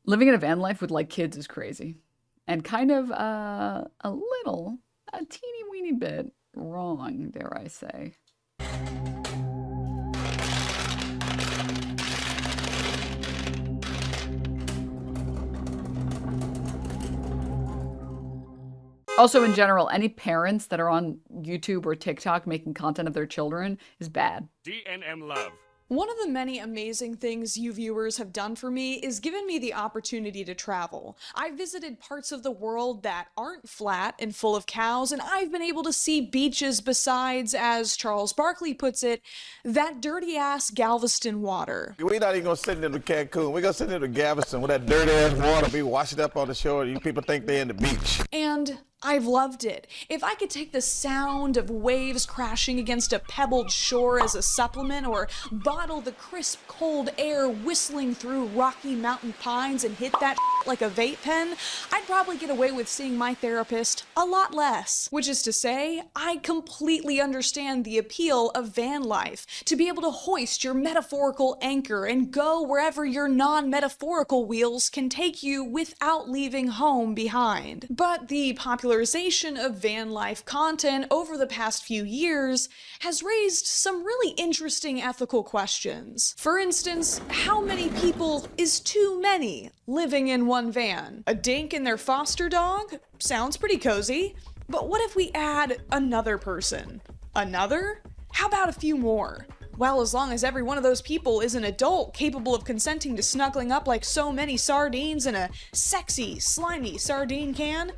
Living in a van life with like kids is crazy. And kind of a teeny weeny bit wrong, dare I say. Also, in general, any parents that are on YouTube or TikTok making content of their children is bad. DNM love. One of the many amazing things you viewers have done for me is given me the opportunity to travel. I've visited parts of the world that aren't flat and full of cows, and I've been able to see beaches besides, as Charles Barkley puts it, that dirty-ass Galveston water. We're not even gonna send them to Cancun. We're gonna send them to Galveston with that dirty-ass water be washing up on the shore. You people think they're in the beach. And I've loved it. If I could take the sound of waves crashing against a pebbled shore as a supplement, or bottle the crisp, cold air whistling through Rocky Mountain pines and hit that like a vape pen, I'd probably get away with seeing my therapist a lot less. Which is to say, I completely understand the appeal of van life. To be able to hoist your metaphorical anchor and go wherever your non-metaphorical wheels can take you without leaving home behind. But the popularization of van life content over the past few years has raised some really interesting ethical questions. For instance, how many people is too many living in one van? A dink and their foster dog? Sounds pretty cozy. But what if we add another person? Another? How about a few more? Well, as long as every one of those people is an adult capable of consenting to snuggling up like so many sardines in a sexy, slimy sardine can,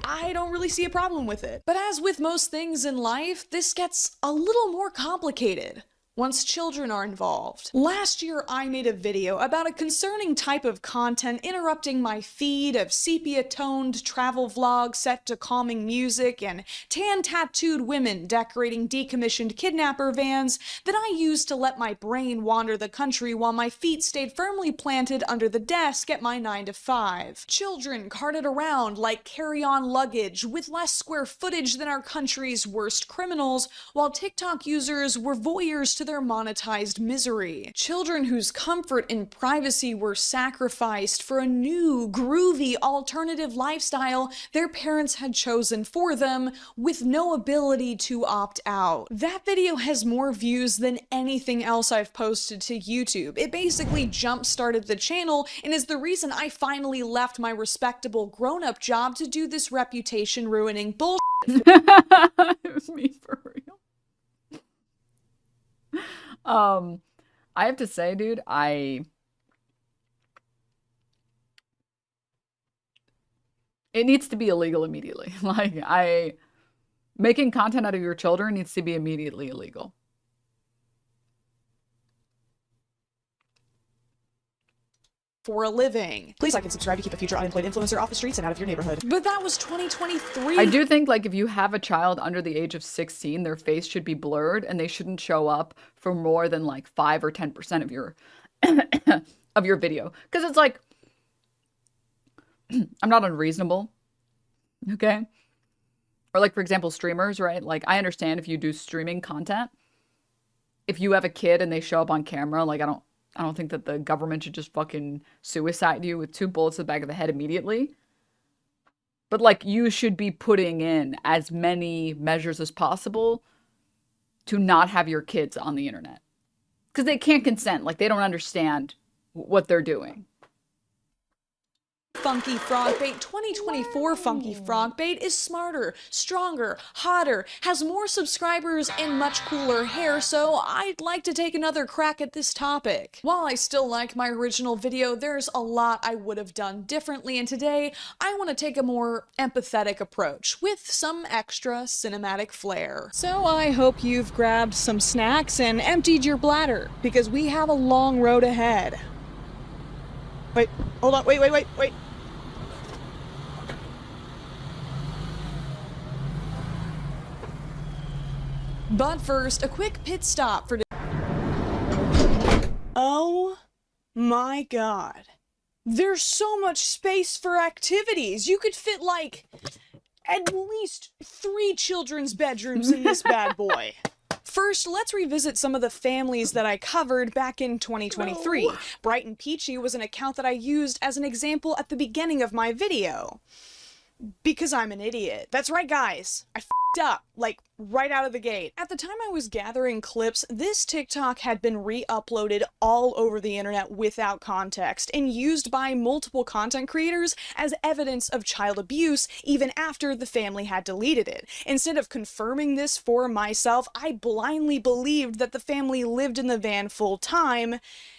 I don't really see a problem with it. But as with most things in life, this gets a little more complicated once children are involved. Last year, I made a video about a concerning type of content interrupting my feed of sepia-toned travel vlogs set to calming music and tan-tattooed women decorating decommissioned kidnapper vans that I used to let my brain wander the country while my feet stayed firmly planted under the desk at my 9 to 5. Children carted around like carry-on luggage with less square footage than our country's worst criminals, while TikTok users were voyeurs to their monetized misery. Children whose comfort and privacy were sacrificed for a new, groovy, alternative lifestyle their parents had chosen for them, with no ability to opt out. That video has more views than anything else I've posted to YouTube. It basically jump-started the channel and is the reason I finally left my respectable grown-up job to do this reputation-ruining bullshit. Me for real. I have to say, dude, it needs to be illegal immediately. Like, making content out of your children needs to be immediately illegal. For a living. Please like and subscribe to keep a future unemployed influencer off the streets and out of your neighborhood. But that was 2023. I do think, like, if you have a child under the age of 16, their face should be blurred and they shouldn't show up for more than like 5 or 10% of your of your video. Because it's like, I'm not unreasonable. Okay? Or like, for example, streamers, right? Like, I understand if you do streaming content, if you have a kid and they show up on camera, like, I don't think that the government should just fucking suicide you with 2 bullets to the back of the head immediately. But, like, you should be putting in as many measures as possible to not have your kids on the internet. Because they can't consent. Like, they don't understand what they're doing. Funky Frogbait 2024 Funky Frogbait is smarter, stronger, hotter, has more subscribers, and much cooler hair, so I'd like to take another crack at this topic. While I still like my original video, there's a lot I would have done differently, and today I want to take a more empathetic approach with some extra cinematic flair. So I hope you've grabbed some snacks and emptied your bladder, because we have a long road ahead. Wait, hold on, wait. But first, a quick pit stop for... Oh my god. There's so much space for activities. You could fit like at least 3 children's bedrooms in this bad boy. First, let's revisit some of the families that I covered back in 2023. Oh. Bright and Peachy was an account that I used as an example at the beginning of my video. Because I'm an idiot. That's right, guys. I f***ed up, like, right out of the gate. At the time I was gathering clips, this TikTok had been re-uploaded all over the internet without context, and used by multiple content creators as evidence of child abuse even after the family had deleted it. Instead of confirming this for myself, I blindly believed that the family lived in the van full time,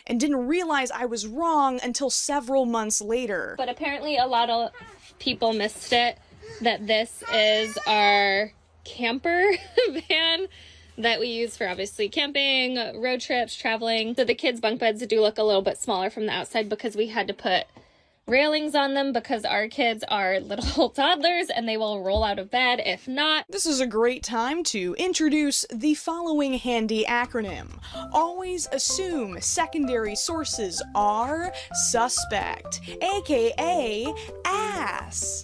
and didn't realize I was wrong until several months later. But apparently a lot of people missed it, that this is our camper van that we use for obviously camping, road trips, traveling. So the kids' bunk beds do look a little bit smaller from the outside because we had to put railings on them because our kids are little toddlers and they will roll out of bed if not. This is a great time to introduce the following handy acronym. Always assume secondary sources are suspect, aka ass.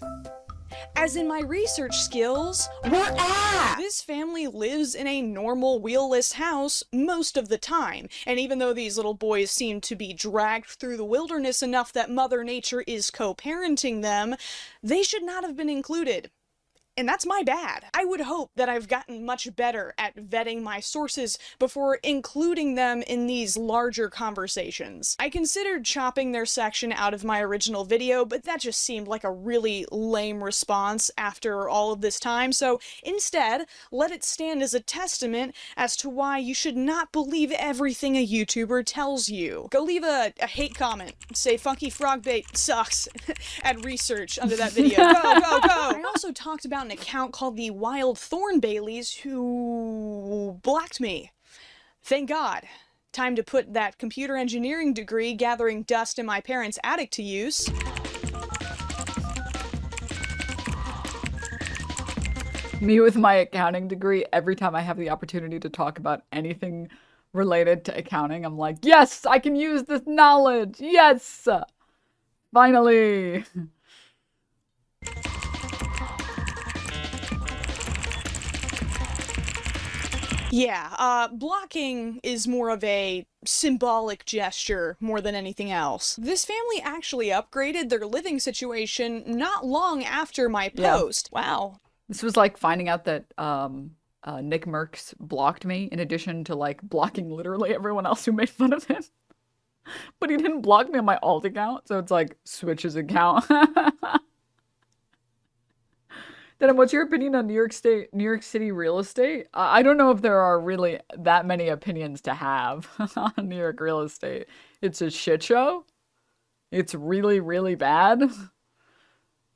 As in my research skills, we're ass! This family lives in a normal wheelless house most of the time, and even though these little boys seem to be dragged through the wilderness enough that Mother Nature is co-parenting them, they should not have been included. And that's my bad. I would hope that I've gotten much better at vetting my sources before including them in these larger conversations. I considered chopping their section out of my original video, but that just seemed like a really lame response after all of this time, so instead, let it stand as a testament as to why you should not believe everything a YouTuber tells you. Go leave a hate comment. Say funkyfrogbait sucks. Add research under that video. Go, go, go! I also talked about an account called the Wild Thorn Baileys who blocked me. Thank God. Time to put that computer engineering degree gathering dust in my parents' attic to use. Me with my accounting degree, every time I have the opportunity to talk about anything related to accounting, I'm like, yes, I can use this knowledge. Yes, finally. Yeah, blocking is more of a symbolic gesture more than anything else. This family actually upgraded their living situation not long after my post. Yeah. Wow. This was like finding out that Nick Merckx blocked me in addition to like blocking literally everyone else who made fun of him. But he didn't block me on my alt account, so it's like switch his account. Denim, what's your opinion on New York City real estate? I don't know if there are really that many opinions to have on New York real estate. It's a shit show. It's really, really bad.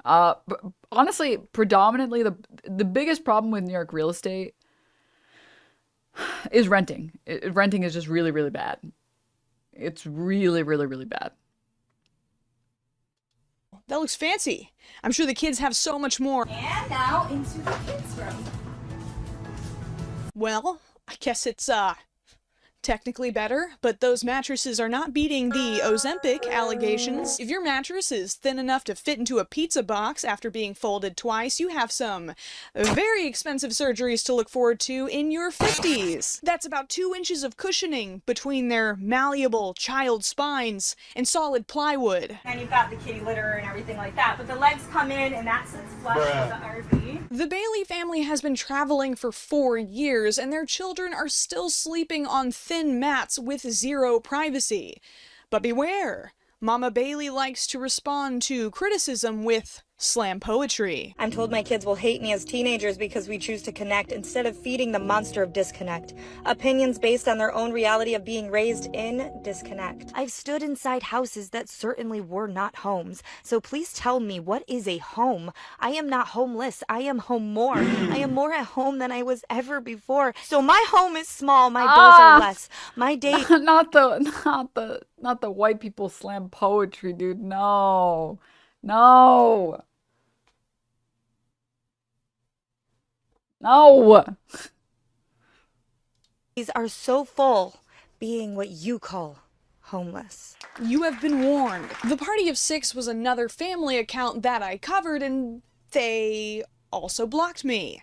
But honestly, predominantly the biggest problem with New York real estate is renting. Renting is just really, really bad. It's really, really, really bad. That looks fancy. I'm sure the kids have so much more. And now into the kids' room. Well, I guess it's, technically better, but those mattresses are not beating the Ozempic allegations. If your mattress is thin enough to fit into a pizza box after being folded twice, you have some very expensive surgeries to look forward to in your 50s. That's about 2 inches of cushioning between their malleable child spines and solid plywood. And you've got the kitty litter and everything like that, but the legs come in and that sits flush with the RV. The Bailey family has been traveling for 4 years, and their children are still sleeping on thin mats with zero privacy. But beware, Mama Bailey likes to respond to criticism with slam poetry. I'm told my kids will hate me as teenagers because we choose to connect instead of feeding the monster of disconnect. Opinions based on their own reality of being raised in disconnect. I've stood inside houses that certainly were not homes. So please tell me, what is a home? I am not homeless. I am home more. I am more at home than I was ever before. So my home is small. My bills are less. My day. Not the white people slam poetry, dude. No. No. No! These are so full, being what you call homeless. You have been warned. The Party of Six was another family account that I covered, and they also blocked me.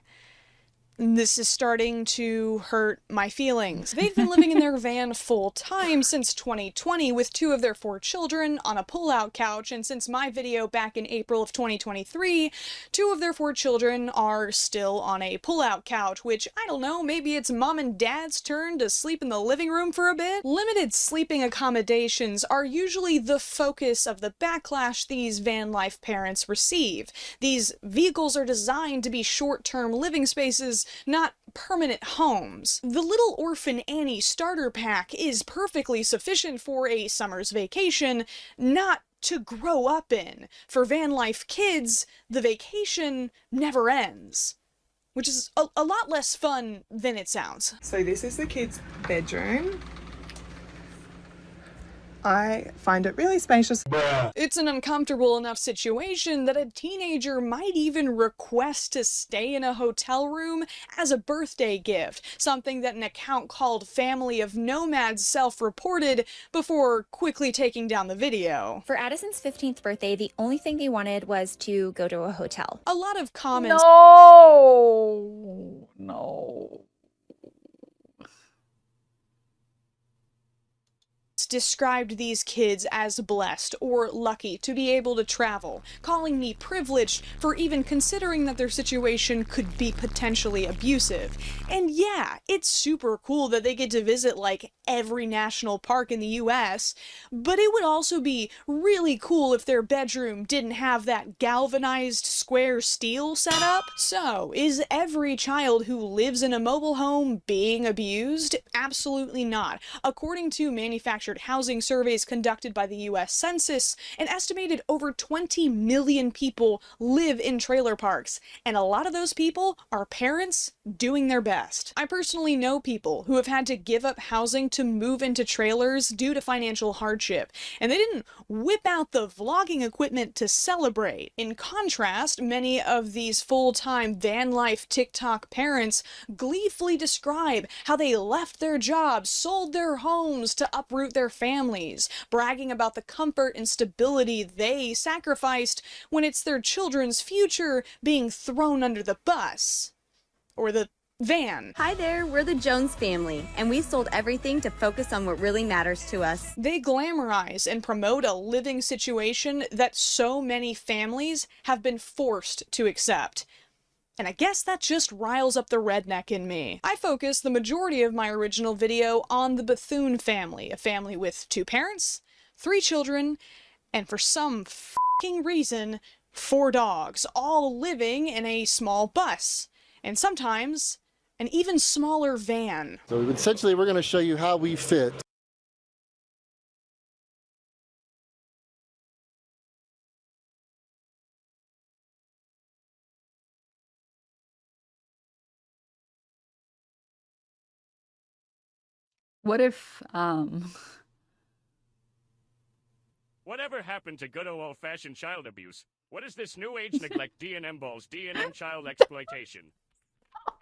This is starting to hurt my feelings. They've been living in their van full time since 2020 with 2 of their 4 children on a pull-out couch, and since my video back in April of 2023, 2 of their 4 children are still on a pull-out couch, which, I don't know, maybe it's mom and dad's turn to sleep in the living room for a bit? Limited sleeping accommodations are usually the focus of the backlash these van life parents receive. These vehicles are designed to be short-term living spaces, not permanent homes. The Little Orphan Annie starter pack is perfectly sufficient for a summer's vacation, not to grow up in. For van life kids, the vacation never ends. Which is a lot less fun than it sounds. So this is the kids' bedroom. I find it really spacious. It's an uncomfortable enough situation that a teenager might even request to stay in a hotel room as a birthday gift, something that an account called Family of Nomads self-reported before quickly taking down the video. For Addison's 15th birthday, the only thing they wanted was to go to a hotel. A lot of comments No. described these kids as blessed or lucky to be able to travel, calling me privileged for even considering that their situation could be potentially abusive. And yeah, it's super cool that they get to visit like every national park in the US, but it would also be really cool if their bedroom didn't have that galvanized square steel setup. So, is every child who lives in a mobile home being abused? Absolutely not. According to manufactured housing surveys conducted by the US Census, an estimated over 20 million people live in trailer parks, and a lot of those people are parents doing their best. I personally know people who have had to give up housing to move into trailers due to financial hardship, and they didn't whip out the vlogging equipment to celebrate. In contrast, many of these full-time van life TikTok parents gleefully describe how they left their jobs, sold their homes to uproot their families, bragging about the comfort and stability they sacrificed when it's their children's future being thrown under the bus. Or the van. Hi there, we're the Jones family, and we sold everything to focus on what really matters to us. They glamorize and promote a living situation that so many families have been forced to accept. And I guess that just riles up the redneck in me. I focus the majority of my original video on the Bethune family, a family with 2 parents, 3 children, and for some f***ing reason, 4 dogs, all living in a small bus, and sometimes an even smaller van. So essentially we're going to show you how we fit. What if, Whatever happened to good old-fashioned child abuse? What is this new age neglect D&M balls, D&M child exploitation?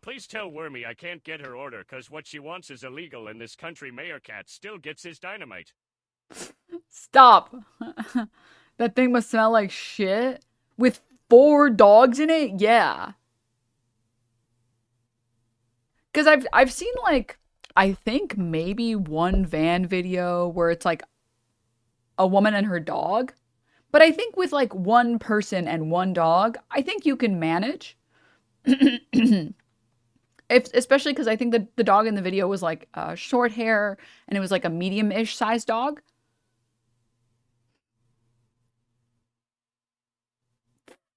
Please tell Wormy I can't get her order cause what she wants is illegal and this country mayor cat still gets his dynamite. Stop. That thing must smell like shit. With 4 dogs in it? Yeah. Because I've seen like, I think maybe one van video where it's like a woman and her dog. But I think with like 1 person and 1 dog, I think you can manage. Especially because I think the dog in the video was like short hair and it was like a medium-ish sized dog.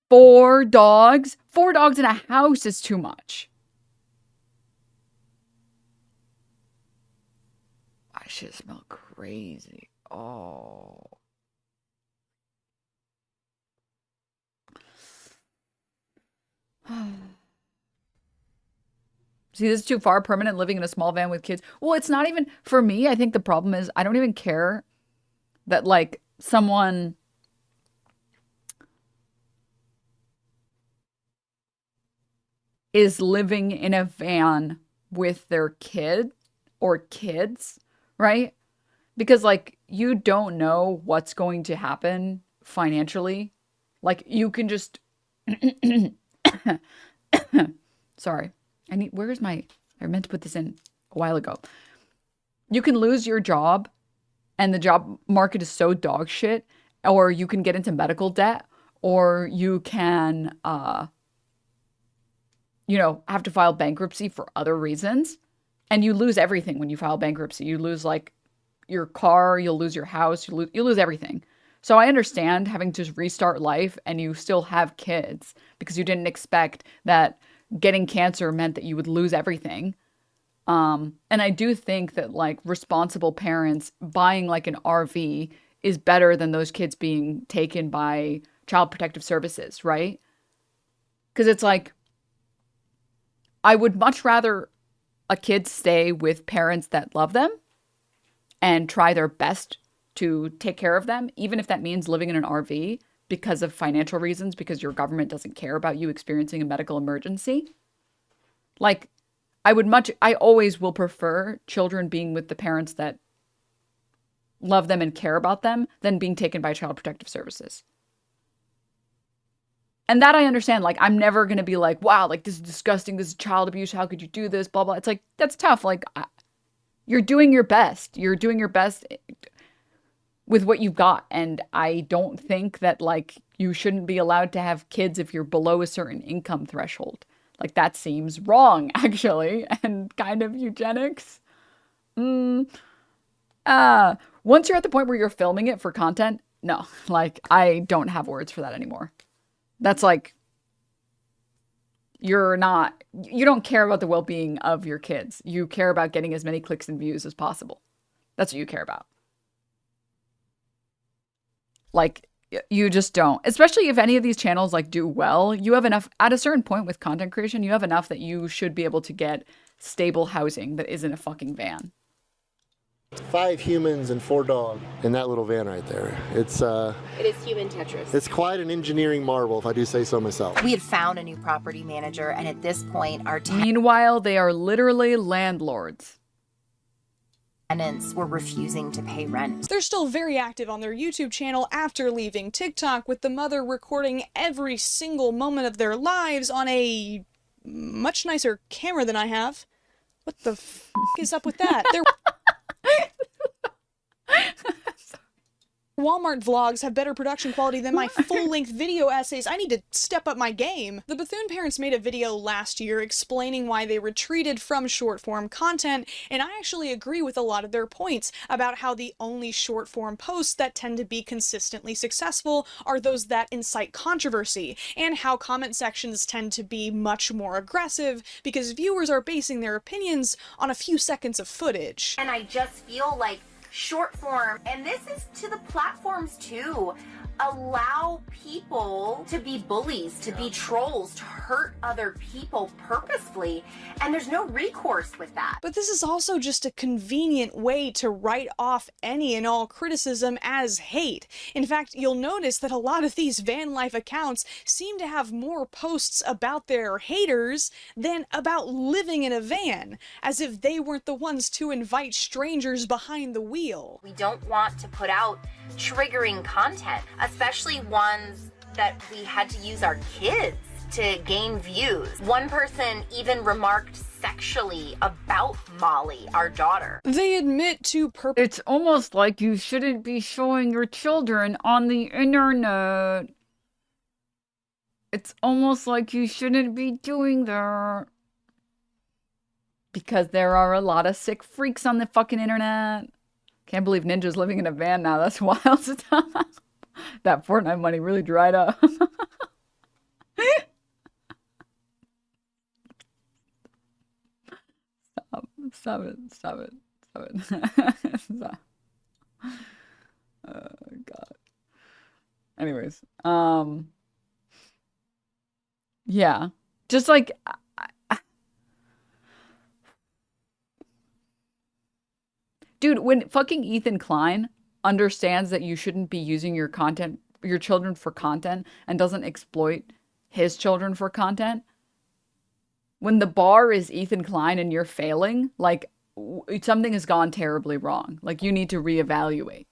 Four dogs in a house is too much. I should smell crazy. Oh. See, this is too far. Permanent living in a small van with kids. Well, it's not even, for me, I think the problem is I don't even care that like someone is living in a van with their kid or kids, right? Because like you don't know what's going to happen financially. Like you can just sorry. where's my, I meant to put this in a while ago. You can lose your job and the job market is so dog shit, or you can get into medical debt, or you can, have to file bankruptcy for other reasons. And you lose everything when you file bankruptcy. You lose like your car, you'll lose your house, you lose everything. So I understand having to restart life and you still have kids because you didn't expect that getting cancer meant that you would lose everything. And I do think that like responsible parents buying like an RV is better than those kids being taken by Child Protective Services, right? Because it's like, I would much rather a kid stay with parents that love them and try their best to take care of them, even if that means living in an RV because of financial reasons, because your government doesn't care about you experiencing a medical emergency. Like, I always will prefer children being with the parents that love them and care about them than being taken by Child Protective Services. And that I understand. Like, I'm never going to be like, wow, like, this is disgusting. This is child abuse. How could you do this? Blah, blah. It's like, that's tough. Like, you're doing your best. You're doing your best with what you've got. And I don't think that, like, you shouldn't be allowed to have kids if you're below a certain income threshold. Like, that seems wrong, actually, and kind of eugenics. Once you're at the point where you're filming it for content, no. Like, I don't have words for that anymore. That's like, you don't care about the well-being of your kids. You care about getting as many clicks and views as possible. That's what you care about. Like, you just don't. Especially if any of these channels like do well, you have enough, at a certain point with content creation, you have enough that you should be able to get stable housing that isn't a fucking van. 5 humans and 4 dogs in that little van right there. It is human Tetris. It's quite an engineering marvel, if I do say so myself. We had found a new property manager, and at this point, our Meanwhile, they are literally landlords. Tenants were refusing to pay rent. They're still very active on their YouTube channel after leaving TikTok, with the mother recording every single moment of their lives on a much nicer camera than I have. What the f*** is up with that? They're Walmart vlogs have better production quality than my full-length video essays. I need to step up my game. The Bethune parents made a video last year explaining why they retreated from short-form content, and I actually agree with a lot of their points about how the only short-form posts that tend to be consistently successful are those that incite controversy, and how comment sections tend to be much more aggressive because viewers are basing their opinions on a few seconds of footage. And I just feel like short form, and this is to the platforms too, allow people to be bullies, to be trolls, to hurt other people purposefully, and there's no recourse with that. But this is also just a convenient way to write off any and all criticism as hate. In fact, you'll notice that a lot of these van life accounts seem to have more posts about their haters than about living in a van, as if they weren't the ones to invite strangers behind the wheel. We don't want to put out triggering content, especially ones that we had to use our kids to gain views. One person even remarked sexually about Molly, our daughter. They admit to It's almost like you shouldn't be showing your children on the internet. It's almost like you shouldn't be doing that. Because there are a lot of sick freaks on the fucking internet. Can't believe Ninja's living in a van now. That's wild stuff. That Fortnite money really dried up. Stop it. Stop. Oh, God. Anyways. Yeah. Just like... Dude, when fucking Ethan Klein understands that you shouldn't be using your children for content, and doesn't exploit his children for content, when the bar is Ethan Klein and you're failing, like, something has gone terribly wrong. Like, you need to reevaluate.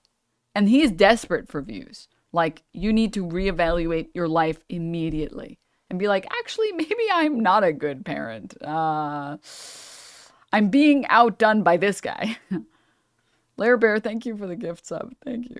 And he is desperate for views. Like, you need to reevaluate your life immediately. and be like, actually, maybe I'm not a good parent. I'm being outdone by this guy. Lair Bear, thank you for the gift sub. Thank you.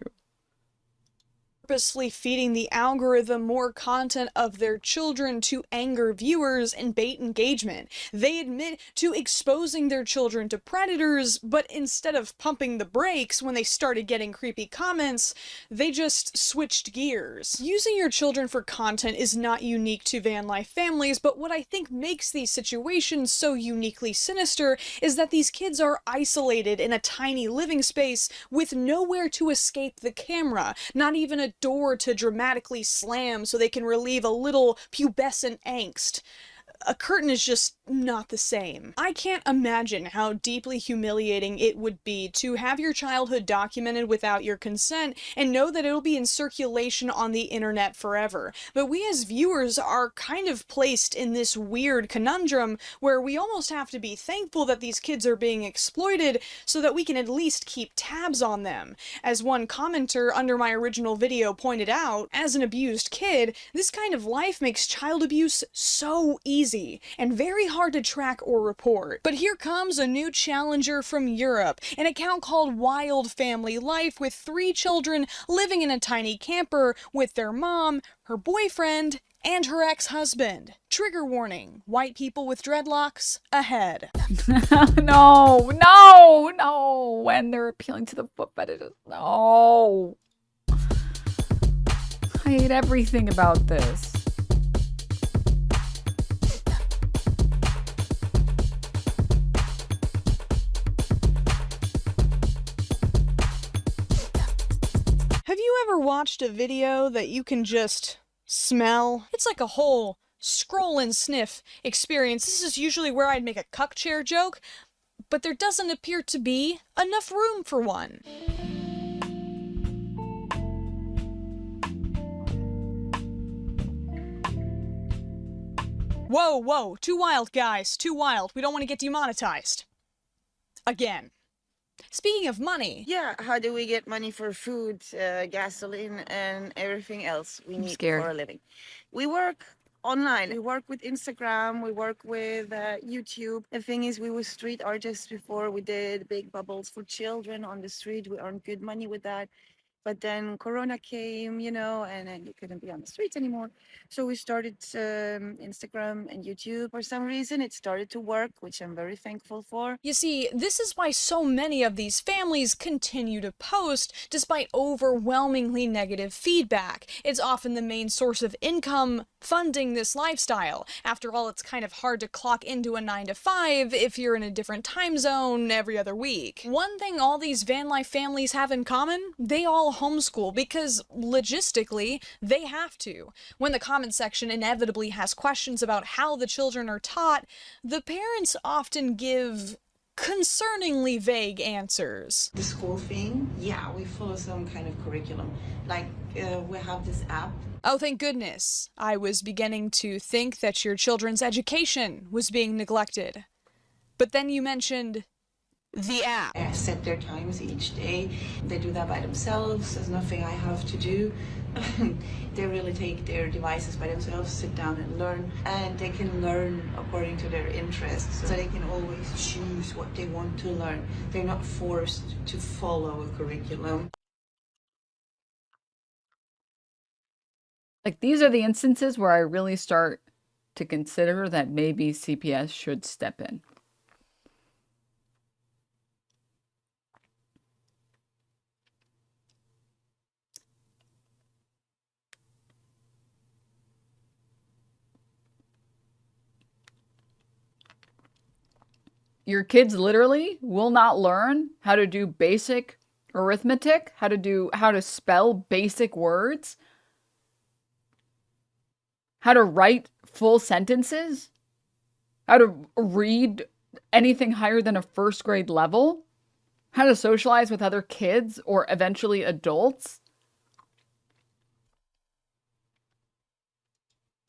Purposely feeding the algorithm more content of their children to anger viewers and bait engagement. They admit to exposing their children to predators, but instead of pumping the brakes when they started getting creepy comments, they just switched gears. Using your children for content is not unique to van life families, but what I think makes these situations so uniquely sinister is that these kids are isolated in a tiny living space with nowhere to escape the camera, not even a door to dramatically slam so they can relieve a little pubescent angst. A curtain is just not the same. I can't imagine how deeply humiliating it would be to have your childhood documented without your consent and know that it'll be in circulation on the internet forever. But we as viewers are kind of placed in this weird conundrum where we almost have to be thankful that these kids are being exploited so that we can at least keep tabs on them. As one commenter under my original video pointed out, as an abused kid, this kind of life makes child abuse so easy and very hard to track or report. But here comes a new challenger from Europe, an account called Wild Family Life with 3 children living in a tiny camper with their mom, her boyfriend, and her ex-husband. Trigger warning, white people with dreadlocks ahead. No, no, no, when they're appealing to the foot fetishes. No. I hate everything about this. Have you ever watched a video that you can just smell? It's like a whole scroll and sniff experience. This is usually where I'd make a cuck chair joke, but there doesn't appear to be enough room for one. Whoa, whoa, too wild, guys, too wild. We don't want to get demonetized. Again. Speaking of money. Yeah, how do we get money for food, gasoline, and everything else we need for a living? We work online. We work with Instagram. We work with YouTube. The thing is, we were street artists before. We did big bubbles for children on the street. We earned good money with that. But then Corona came, you know, and then you couldn't be on the streets anymore. So we started Instagram and YouTube. For some reason, it started to work, which I'm very thankful for. You see, this is why so many of these families continue to post despite overwhelmingly negative feedback. It's often the main source of income funding this lifestyle. After all, it's kind of hard to clock into a 9 to 5 if you're in a different time zone every other week. One thing all these van life families have in common, they all homeschool because logistically they have to. When the comment section inevitably has questions about how the children are taught, the parents often give concerningly vague answers. The school thing, yeah, we follow some kind of curriculum. Like, we have this app. Oh, thank goodness. I was beginning to think that your children's education was being neglected. But then you mentioned the app. I set their times each day. They do that by themselves. There's nothing I have to do. They really take their devices by themselves, sit down and learn. And they can learn according to their interests. So they can always choose what they want to learn. They're not forced to follow a curriculum. Like, these are the instances where I really start to consider that maybe CPS should step in. Your kids literally will not learn how to do basic arithmetic, how to spell basic words, how to write full sentences, how to read anything higher than a first grade level, how to socialize with other kids or eventually adults.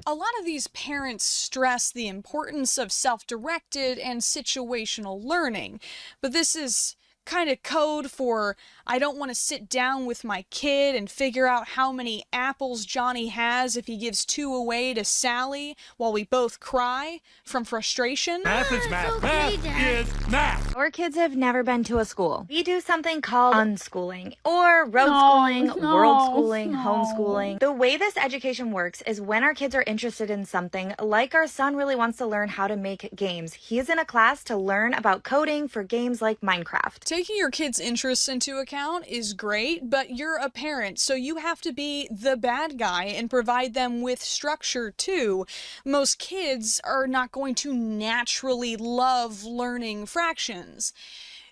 A lot of these parents stress the importance of self-directed and situational learning, but this is kind of code for I don't want to sit down with my kid and figure out how many apples Johnny has if he gives 2 away to Sally while we both cry from frustration. Math is math. Math is math. Our kids have never been to a school. We do something called unschooling, or road schooling, world schooling, homeschooling. The way this education works is when our kids are interested in something, like our son really wants to learn how to make games. He's in a class to learn about coding for games like Minecraft. Taking your kids' interests into account is great, but you're a parent, so you have to be the bad guy and provide them with structure too. Most kids are not going to naturally love learning fractions.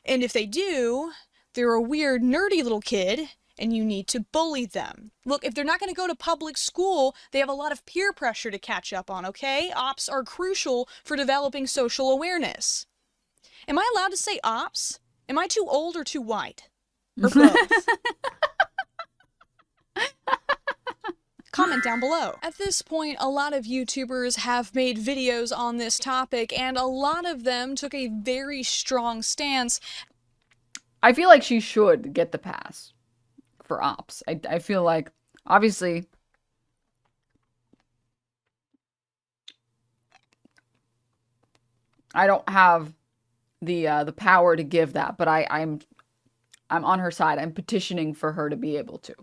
And if they do, they're a weird, nerdy little kid, and you need to bully them. Look, if they're not going to go to public school, they have a lot of peer pressure to catch up on, okay? Ops are crucial for developing social awareness. Am I allowed to say ops? Am I too old or too white? Or both? Comment down below. At this point, a lot of YouTubers have made videos on this topic, and a lot of them took a very strong stance. I feel like she should get the pass for ops. I feel like, obviously, I don't have the power to give that, but I'm on her side. I'm petitioning for her to be able to.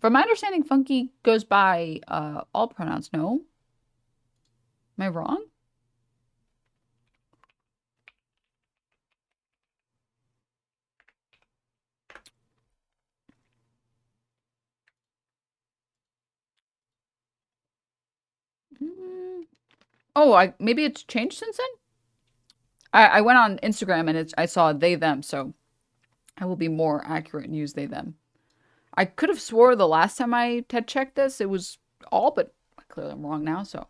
From my understanding, Funky goes by all pronouns. No? Am I wrong? Oh, maybe it's changed since then? I went on Instagram and I saw they, them, so I will be more accurate and use they, them. I could have swore the last time I had checked this, it was all, but clearly I'm wrong now, so.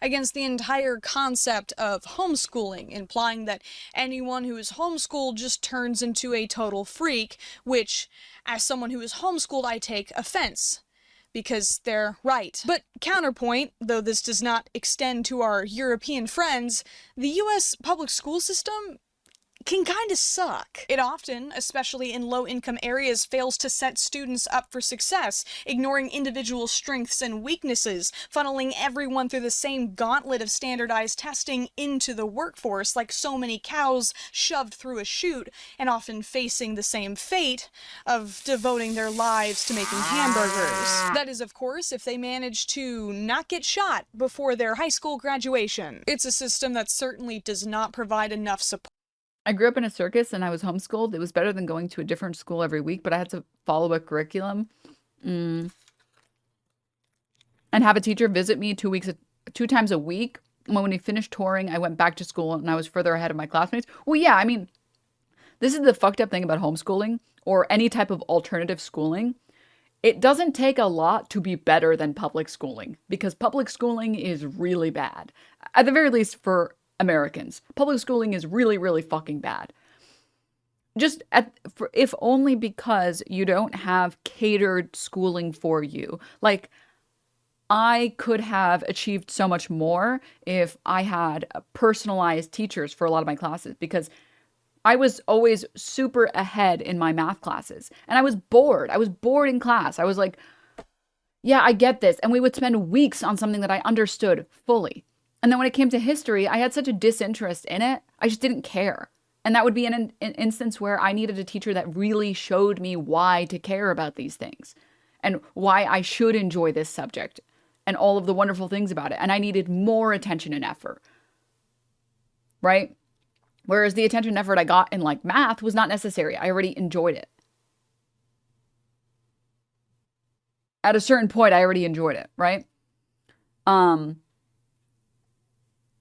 Against the entire concept of homeschooling, implying that anyone who is homeschooled just turns into a total freak, which, as someone who is homeschooled, I take offense. Because they're right. But counterpoint, though this does not extend to our European friends, the US public school system can kind of suck. It often, especially in low-income areas, fails to set students up for success, ignoring individual strengths and weaknesses, funneling everyone through the same gauntlet of standardized testing into the workforce like so many cows shoved through a chute, and often facing the same fate of devoting their lives to making hamburgers. That is, of course, if they manage to not get shot before their high school graduation. It's a system that certainly does not provide enough support. I grew up in a circus and I was homeschooled. It was better than going to a different school every week, but I had to follow a curriculum. And have a teacher visit me 2 times a week. When we finished touring, I went back to school and I was further ahead of my classmates. Well, yeah, I mean, this is the fucked up thing about homeschooling or any type of alternative schooling. It doesn't take a lot to be better than public schooling because public schooling is really bad. At the very least for Americans. Public schooling is really, really fucking bad. Just if only because you don't have catered schooling for you. Like, I could have achieved so much more if I had personalized teachers for a lot of my classes because I was always super ahead in my math classes. And I was bored. I was bored in class. I was like, yeah, I get this. And we would spend weeks on something that I understood fully. And then when it came to history, I had such a disinterest in it, I just didn't care. And that would be an instance where I needed a teacher that really showed me why to care about these things and why I should enjoy this subject and all of the wonderful things about it. And I needed more attention and effort, right? Whereas the attention and effort I got in like math was not necessary. I already enjoyed it. At a certain point, I already enjoyed it, right?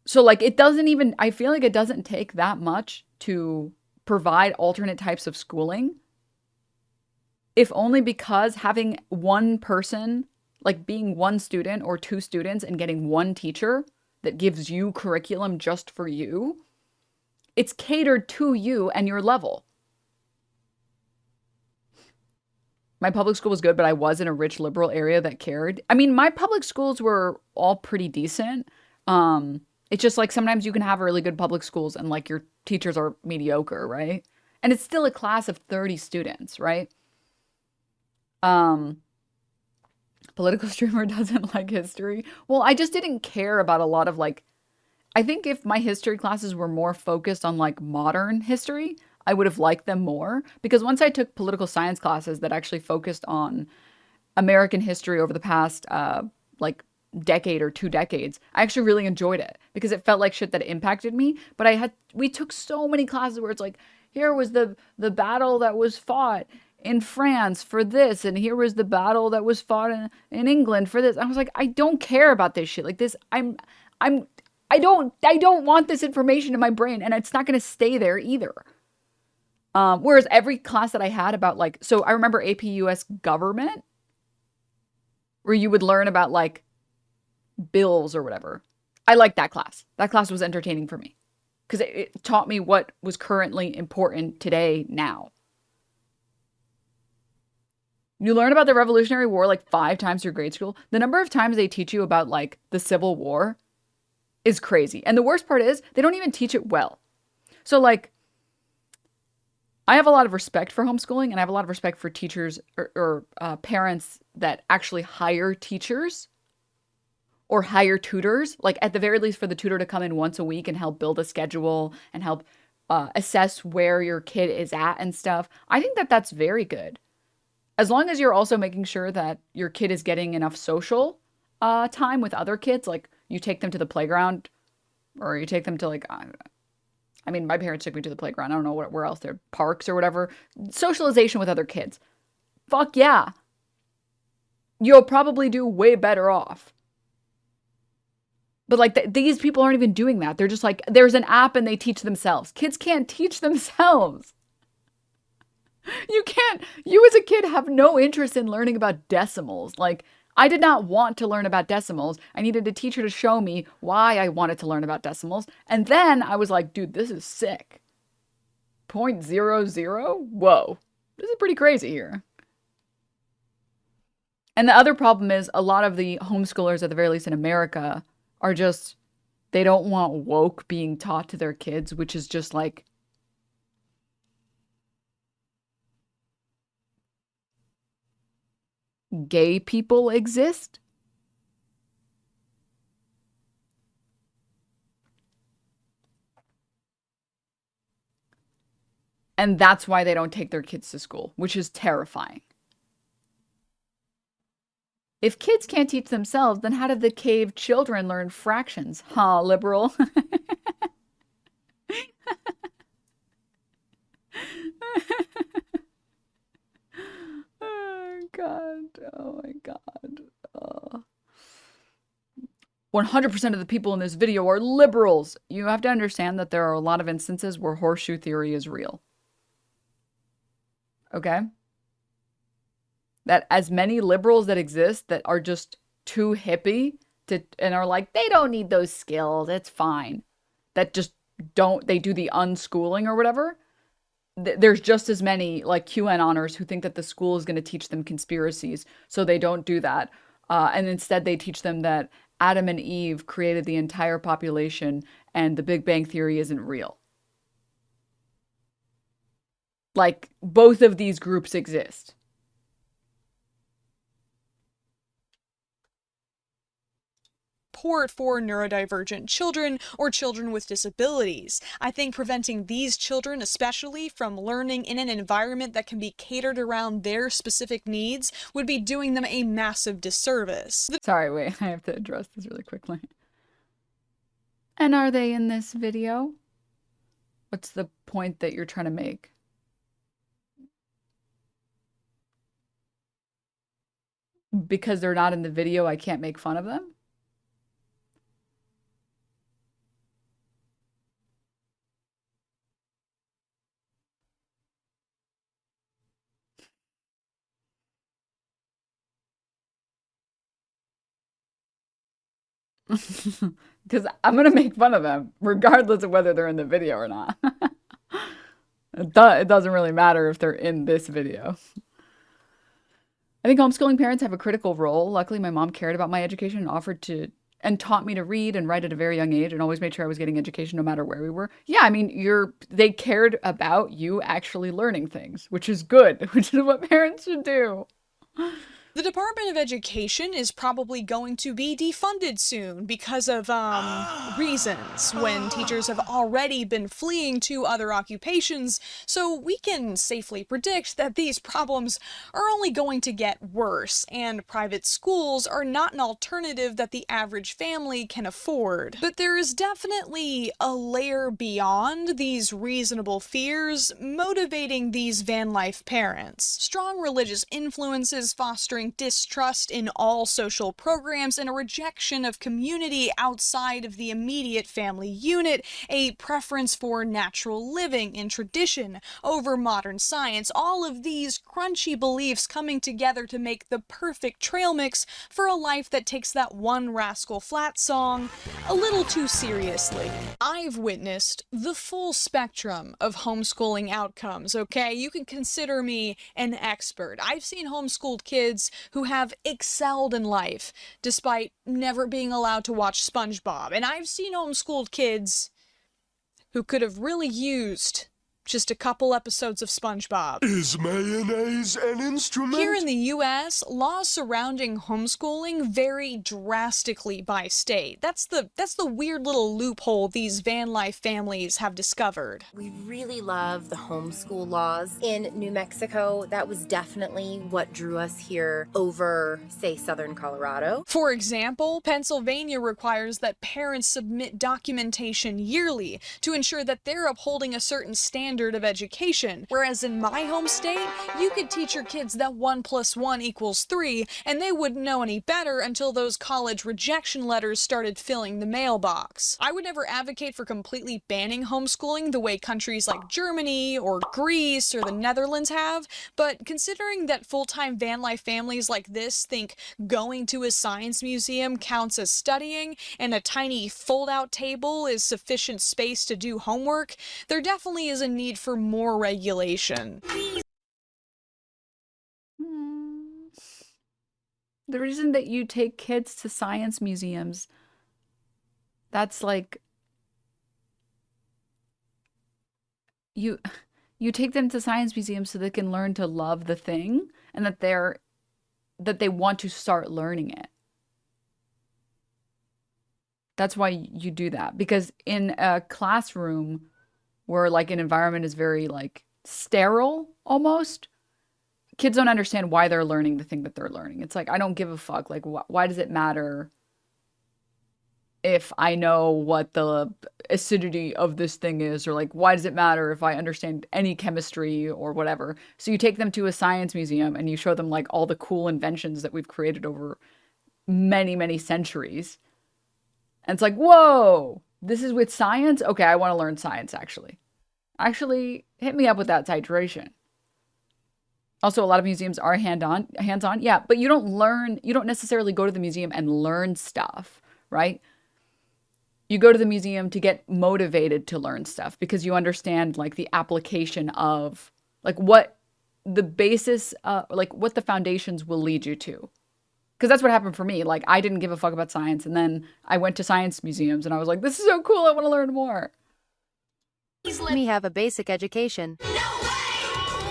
So like it doesn't even, I feel like it doesn't take that much to provide alternate types of schooling. If only because having one person, like being one student or 2 students and getting one teacher that gives you curriculum just for you, it's catered to you and your level. My public school was good, but I was in a rich liberal area that cared. I mean, my public schools were all pretty decent. It's just like sometimes you can have really good public schools and like your teachers are mediocre, right? And it's still a class of 30 students, right? Um, Political streamer doesn't like history. Well, I just didn't care about a lot of like, I think if my history classes were more focused on like modern history, I would have liked them more because once I took political science classes that actually focused on American history over the past like decade or 2 decades, I actually really enjoyed it because it felt like shit that impacted me. But we took so many classes where it's like, here was the battle that was fought in France for this, and here was the battle that was fought in England for this. I was like, I don't care about this shit. Like this, I don't want this information in my brain, and it's not gonna stay there either. Whereas every class that I had about like, so I remember AP US government, where you would learn about like bills or whatever. I liked that class. That class was entertaining for me because it taught me what was currently important today now. You learn about the Revolutionary War like 5 times through grade school. The number of times they teach you about like the Civil War is crazy. And the worst part is they don't even teach it well. So like, I have a lot of respect for homeschooling and I have a lot of respect for teachers or parents that actually hire teachers or hire tutors, like at the very least for the tutor to come in once a week and help build a schedule and help assess where your kid is at and stuff. I think that that's very good. As long as you're also making sure that your kid is getting enough social time with other kids, like you take them to the playground or you take them to like, I mean, my parents took me to the playground. I don't know where else there, parks or whatever. Socialization with other kids. Fuck yeah. You'll probably do way better off. But like these people aren't even doing that. They're just like, there's an app and they teach themselves. Kids can't teach themselves. You as a kid have no interest in learning about decimals. Like, I did not want to learn about decimals. I needed a teacher to show me why I wanted to learn about decimals. And then I was like, dude, this is sick. 0.00? Whoa. This is pretty crazy here. And the other problem is a lot of the homeschoolers, at the very least in America, are just, they don't want woke being taught to their kids, which is just like, gay people exist? And that's why they don't take their kids to school, which is terrifying. If kids can't teach themselves, then how did the cave children learn fractions? Huh, liberal? Oh my God. 100% of the people in this video are liberals. You have to understand that there are a lot of instances where horseshoe theory is real. Okay? That as many liberals that exist that are just too hippie and are like, they don't need those skills, it's fine. That just they do the unschooling or whatever. There's just as many like QAnoners who think that the school is going to teach them conspiracies, so they don't do that. And instead they teach them that Adam and Eve created the entire population and the Big Bang Theory isn't real. Like, both of these groups exist. Support for neurodivergent children or children with disabilities. I think preventing these children, especially from learning in an environment that can be catered around their specific needs, would be doing them a massive disservice. Sorry, wait, I have to address this really quickly. And are they in this video? What's the point that you're trying to make? Because they're not in the video, I can't make fun of them? Because I'm going to make fun of them, regardless of whether they're in the video or not. It doesn't really matter if they're in this video. I think homeschooling parents have a critical role. Luckily, my mom cared about my education and offered to and taught me to read and write at a very young age and always made sure I was getting education no matter where we were. Yeah, I mean, they cared about you actually learning things, which is good, which is what parents should do. The Department of Education is probably going to be defunded soon because of, reasons, when teachers have already been fleeing to other occupations, so we can safely predict that these problems are only going to get worse, and private schools are not an alternative that the average family can afford. But there is definitely a layer beyond these reasonable fears motivating these van life parents. Strong religious influences fostering distrust in all social programs and a rejection of community outside of the immediate family unit, a preference for natural living and tradition over modern science, all of these crunchy beliefs coming together to make the perfect trail mix for a life that takes that one Rascal Flatts song a little too seriously. I've witnessed the full spectrum of homeschooling outcomes, okay? You can consider me an expert. I've seen homeschooled kids who have excelled in life despite never being allowed to watch SpongeBob. And I've seen homeschooled kids who could have really used just a couple episodes of SpongeBob. Is mayonnaise an instrument? Here in the US, laws surrounding homeschooling vary drastically by state. That's the weird little loophole these van life families have discovered. We really love the homeschool laws. In New Mexico, that was definitely what drew us here over, say, Southern Colorado. For example, Pennsylvania requires that parents submit documentation yearly to ensure that they're upholding a certain standard of education, whereas in my home state, you could teach your kids that 1 + 1 = 3, and they wouldn't know any better until those college rejection letters started filling the mailbox. I would never advocate for completely banning homeschooling the way countries like Germany or Greece or the Netherlands have, but considering that full-time van life families like this think going to a science museum counts as studying and a tiny fold-out table is sufficient space to do homework, there definitely is a need for more regulation. The reason that you take kids to science museums, that's like, you take them to science museums so they can learn to love the thing and that they want to start learning it. That's why you do that, because in a classroom where like an environment is very like sterile almost, kids don't understand why they're learning the thing that they're learning. It's like, I don't give a fuck. Like, why does it matter if I know what the acidity of this thing is? Or like, why does it matter if I understand any chemistry or whatever? So you take them to a science museum and you show them like all the cool inventions that we've created over many, many centuries. And it's like, whoa, this is with science? Okay, I want to learn science, actually. Actually, hit me up with that titration. Also, a lot of museums are hands-on. Yeah, but you don't necessarily go to the museum and learn stuff, right? You go to the museum to get motivated to learn stuff because you understand like the application of like what the basis, like what the foundations will lead you to. Because that's what happened for me. Like, I didn't give a fuck about science. And then I went to science museums and I was like, this is so cool. I want to learn more. Let me have a basic education.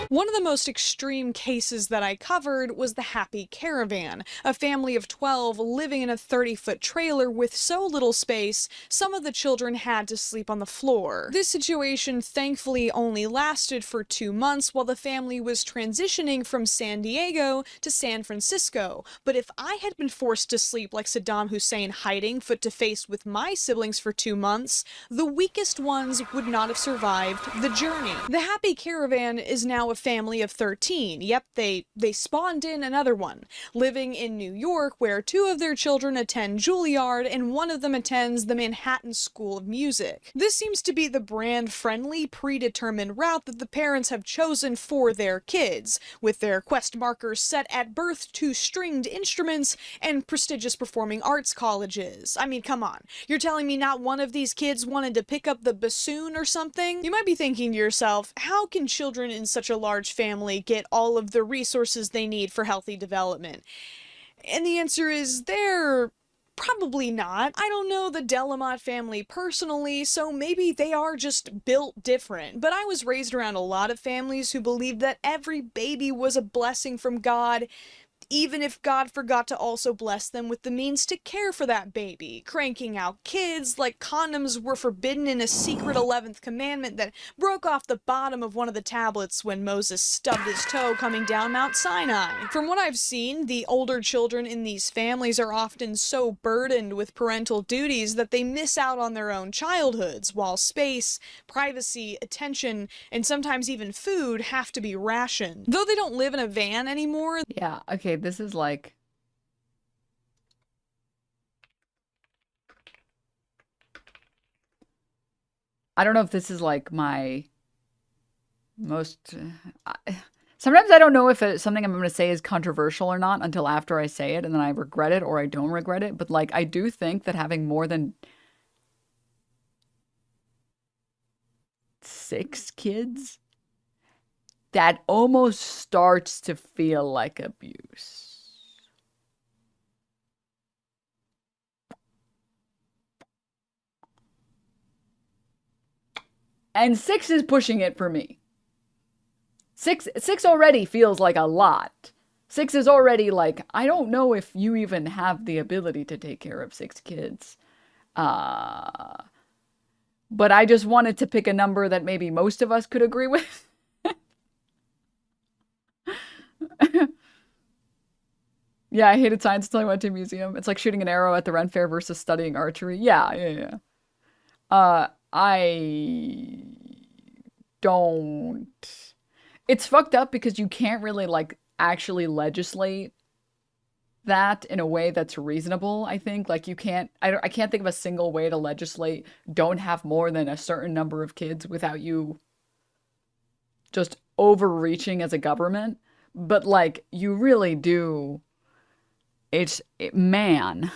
One of the most extreme cases that I covered was the Happy Caravan, a family of 12 living in a 30-foot trailer with so little space, some of the children had to sleep on the floor. This situation thankfully only lasted for 2 months while the family was transitioning from San Diego to San Francisco, but if I had been forced to sleep like Saddam Hussein hiding foot to face with my siblings for 2 months, the weakest ones would not have survived the journey. The Happy Caravan is now a family of 13. Yep, they spawned in another one, living in New York, where 2 of their children attend Juilliard and 1 of them attends the Manhattan School of Music. This seems to be the brand-friendly, predetermined route that the parents have chosen for their kids, with their quest markers set at birth to stringed instruments and prestigious performing arts colleges. I mean, come on. You're telling me not one of these kids wanted to pick up the bassoon or something? You might be thinking to yourself, how can children in such a large family get all of the resources they need for healthy development? And the answer is they're Probably not. I don't know the Delamont family personally, so maybe they are just built different. But I was raised around a lot of families who believed that every baby was a blessing from God, even if God forgot to also bless them with the means to care for that baby, cranking out kids like condoms were forbidden in a secret 11th commandment that broke off the bottom of one of the tablets when Moses stubbed his toe coming down Mount Sinai. From what I've seen, the older children in these families are often so burdened with parental duties that they miss out on their own childhoods, while space, privacy, attention, and sometimes even food have to be rationed. Though they don't live in a van anymore. Yeah, okay, this is like... I don't know if this is like my most... sometimes I don't know if something I'm going to say is controversial or not until after I say it, and then I regret it or I don't regret it. But like, I do think that having more than 6 kids, that almost starts to feel like abuse. And 6 is pushing it for me. 6 already feels like a lot. 6 is already like, I don't know if you even have the ability to take care of 6 kids. But I just wanted to pick a number that maybe most of us could agree with. Yeah, I hated science until I went to a museum. It's like shooting an arrow at the Ren Fair versus studying archery. Yeah. I don't... It's fucked up because you can't really, like, actually legislate that in a way that's reasonable, I think. Like, you can't... I can't think of a single way to legislate don't have more than a certain number of kids without you just overreaching as a government. But, like, you really do... man...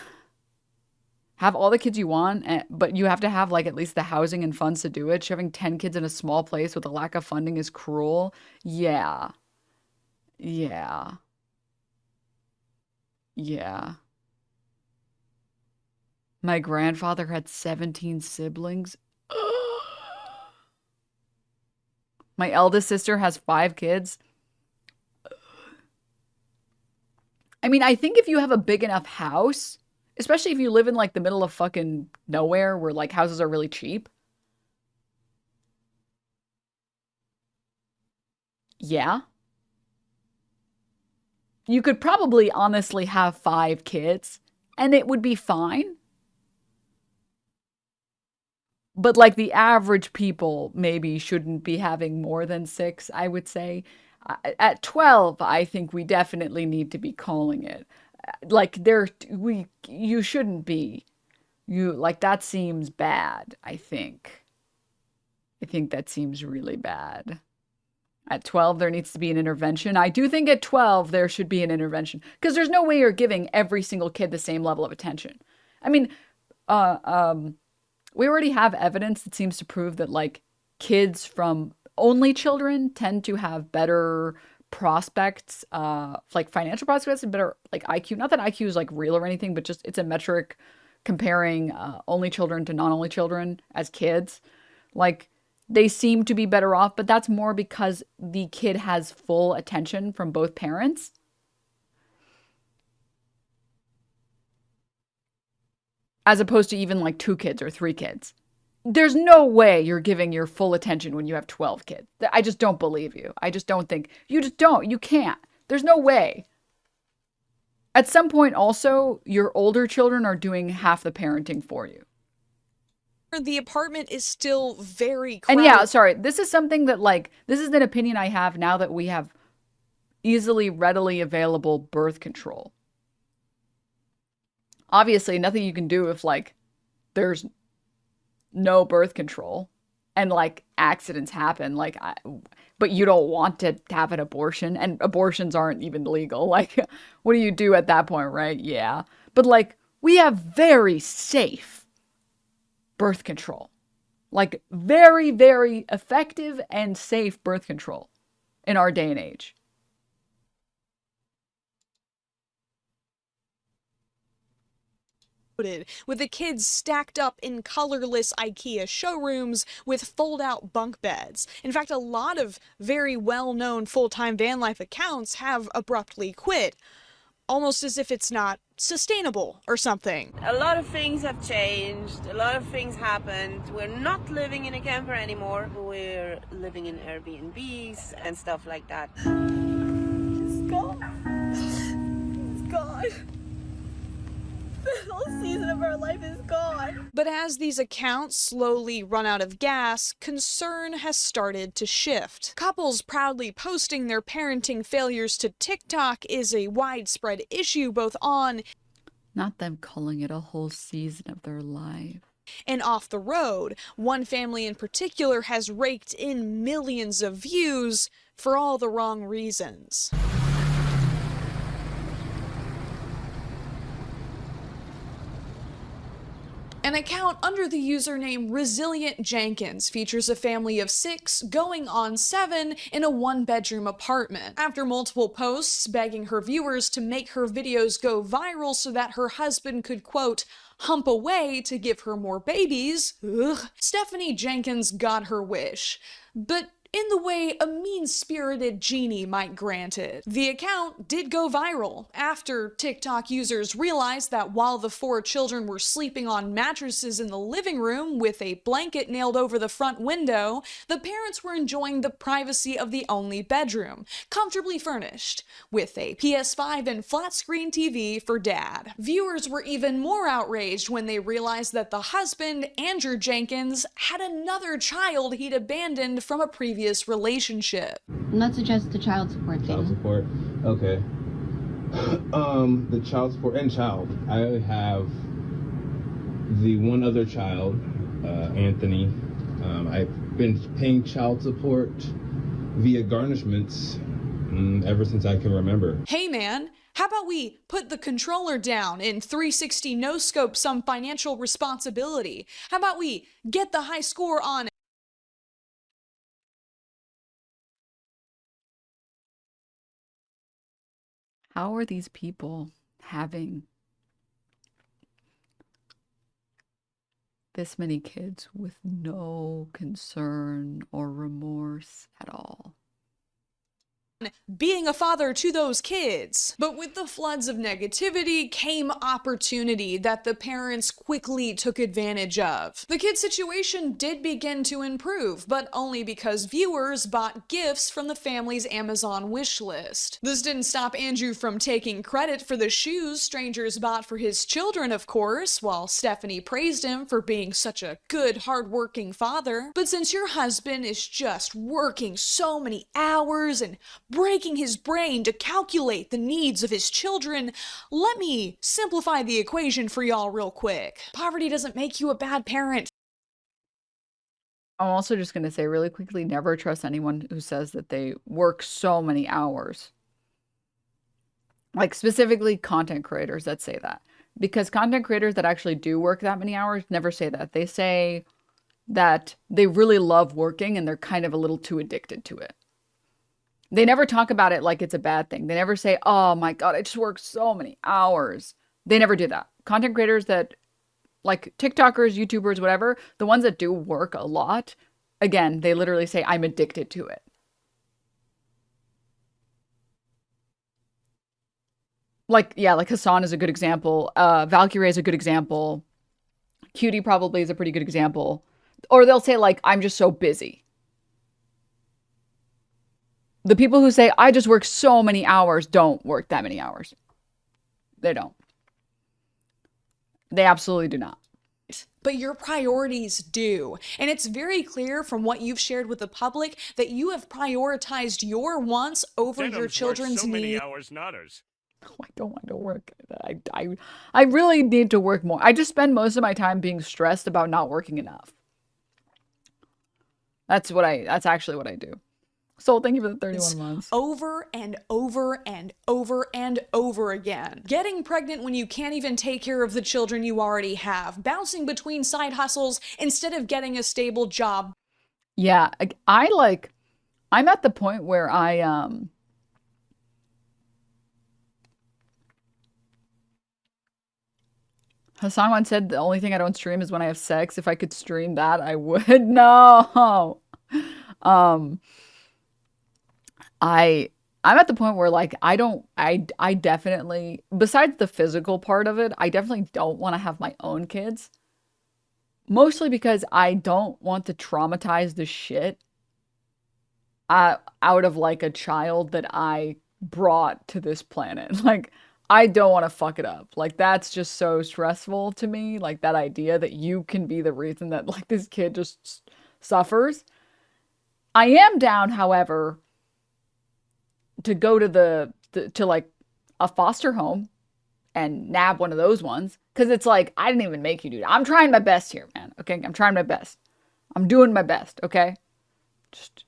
Have all the kids you want, but you have to have, like, at least the housing and funds to do it. Shoving 10 kids in a small place with a lack of funding is cruel. Yeah. My grandfather had 17 siblings. My eldest sister has 5 kids. I mean, I think if you have a big enough house... Especially if you live in, like, the middle of fucking nowhere where, like, houses are really cheap. Yeah. You could probably honestly have 5 kids, and it would be fine. But, like, the average people maybe shouldn't be having more than 6, I would say. At 12, I think we definitely need to be calling it. Like, you shouldn't be. Like, that seems bad, I think. I think that seems really bad. At 12, there needs to be an intervention. I do think at 12, there should be an intervention. Because there's no way you're giving every single kid the same level of attention. I mean, we already have evidence that seems to prove that, like, kids from only children tend to have better prospects, like financial prospects and better, like, IQ. Not that IQ is, like, real or anything, but just it's a metric comparing only children to non-only children as kids. Like, they seem to be better off, but that's more because the kid has full attention from both parents. As opposed to even, like, 2 kids or 3 kids. There's no way you're giving your full attention when you have 12 kids. I just don't believe you. I just don't think. You just don't. You can't. There's no way. At some point, also, your older children are doing half the parenting for you. The apartment is still very crowded. And yeah, sorry, this is something that, like, this is an opinion I have now that we have easily, readily available birth control. Obviously, nothing you can do if, like, there's no birth control and, like, accidents happen, like, but you don't want to have an abortion, and abortions aren't even legal. Like, what do you do at that point, right? Yeah. But, like, we have very safe birth control. Like, very, very effective and safe birth control in our day and age. with the kids stacked up in colorless IKEA showrooms with fold-out bunk beds. In fact, a lot of very well-known full-time van life accounts have abruptly quit, almost as if it's not sustainable or something. A lot of things have changed, a lot of things happened. We're not living in a camper anymore. We're living in Airbnbs and stuff like that. It's gone. It's gone. The whole season of our life is gone. But as these accounts slowly run out of gas, concern has started to shift. Couples proudly posting their parenting failures to TikTok is a widespread issue both on Not them calling it a whole season of their life. And off the road. One family in particular has raked in millions of views for all the wrong reasons. An account under the username Resilient Jenkins features a family of 6 going on 7 in a one-bedroom apartment. After multiple posts begging her viewers to make her videos go viral so that her husband could, quote, hump away to give her more babies, Stephanie Jenkins got her wish. But in the way a mean-spirited genie might grant it. The account did go viral after TikTok users realized that while the 4 children were sleeping on mattresses in the living room with a blanket nailed over the front window, the parents were enjoying the privacy of the only bedroom, comfortably furnished, with a PS5 and flat-screen TV for dad. Viewers were even more outraged when they realized that the husband, Andrew Jenkins, had another child he'd abandoned from a previous relationship. Let's address the child support thing. Child support, okay. The child support and child. I have the one other child, Anthony. I've been paying child support via garnishments ever since I can remember. Hey man, how about we put the controller down and 360 no-scope some financial responsibility? How about we get the high score on How are these people having this many kids with no concern or remorse at all? being a father to those kids? But with the floods of negativity came opportunity that the parents quickly took advantage of. The kid situation did begin to improve, but only because viewers bought gifts from the family's Amazon wish list. This didn't stop Andrew from taking credit for the shoes strangers bought for his children, of course, while Stephanie praised him for being such a good, hardworking father. But since your husband is just working so many hours and breaking his brain to calculate the needs of his children, let me simplify the equation for y'all real quick. Poverty doesn't make you a bad parent. I'm also just going to say really quickly, never trust anyone who says that they work so many hours. Like specifically content creators that say that. Because content creators that actually do work that many hours never say that. They say that they really love working and they're kind of a little too addicted to it. They never talk about it like it's a bad thing. They never say, oh my God, I just work so many hours. They never do that. Content creators that, like TikTokers, YouTubers, whatever, the ones that do work a lot, again, they literally say, I'm addicted to it. Like, yeah, like Hassan is a good example. Valkyrie is a good example. Cutie probably is a pretty good example. Or they'll say, like, I'm just so busy. The people who say, I just work so many hours, don't work that many hours. They don't. They absolutely do not. But your priorities do. And it's very clear from what you've shared with the public that you have prioritized your wants over your children's so many needs. hours, notters. Oh, I don't want to work. I really need to work more. I just spend most of my time being stressed about not working enough. That's actually what I do. So thank you for the 31 months. Over and over and over and over again. Getting pregnant when you can't even take care of the children you already have. Bouncing between side hustles instead of getting a stable job. Yeah, I'm at the point where I'm Hassan once said the only thing I don't stream is when I have sex. If I could stream that, I would. No. Um, I I'm at the point where like I definitely, besides the physical part of it, I definitely don't want to have my own kids. Mostly because I don't want to traumatize the shit out of like a child that I brought to this planet. Like, I don't want to fuck it up. Like, that's just so stressful to me. Like, that idea that you can be the reason that like this kid just suffers. I am down, however, to go to to like a foster home and nab one of those ones. Cause it's like, I didn't even make you do that. I'm trying my best here, man. Okay. I'm trying my best. I'm doing my best. Okay. Just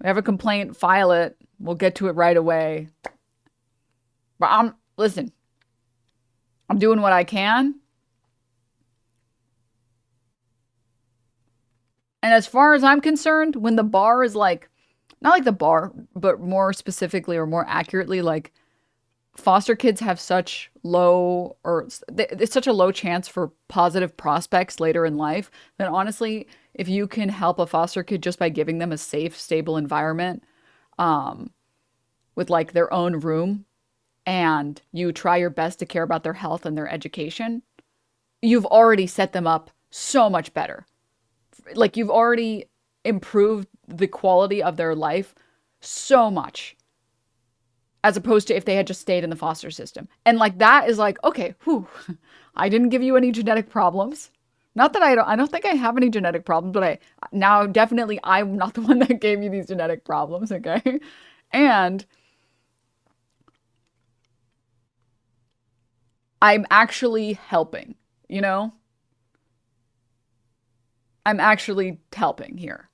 have a complaint, file it. We'll get to it right away. But listen, I'm doing what I can. And as far as I'm concerned, when the bar is like, not like the bar, but more specifically or more accurately, like foster kids have such low, or it's such a low chance for positive prospects later in life that honestly, if you can help a foster kid just by giving them a safe, stable environment, with like their own room, and you try your best to care about their health and their education, you've already set them up so much better. Like, you've already improved the quality of their life so much, as opposed to if they had just stayed in the foster system. And like, that is like, okay, whew, I didn't give you any genetic problems. Not that I don't think I have any genetic problems, but now definitely I'm not the one that gave you these genetic problems, okay? And I'm actually helping, you know? I'm actually helping here.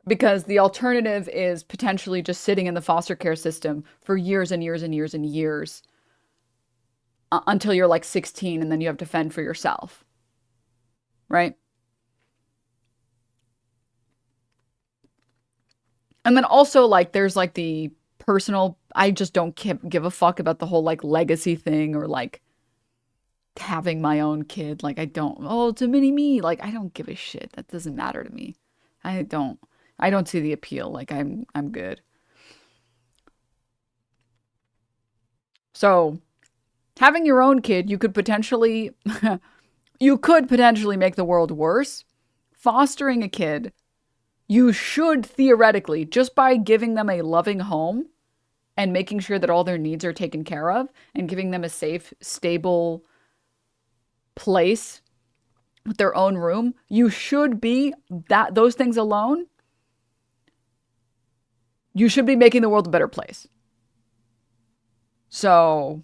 Because the alternative is potentially just sitting in the foster care system for years and years and years and years until you're like 16 and then you have to fend for yourself. Right? And then also like there's like the personal, I just don't give a fuck about the whole like legacy thing or like having my own kid. Like, I don't, oh, it's a mini me. Like, I don't give a shit. That doesn't matter to me. I don't see the appeal. Like, I'm good. So having your own kid, you could potentially make the world worse. Fostering a kid, you should theoretically, just by giving them a loving home and making sure that all their needs are taken care of and giving them a safe, stable place with their own room, you should be those things alone. You should be making the world a better place. So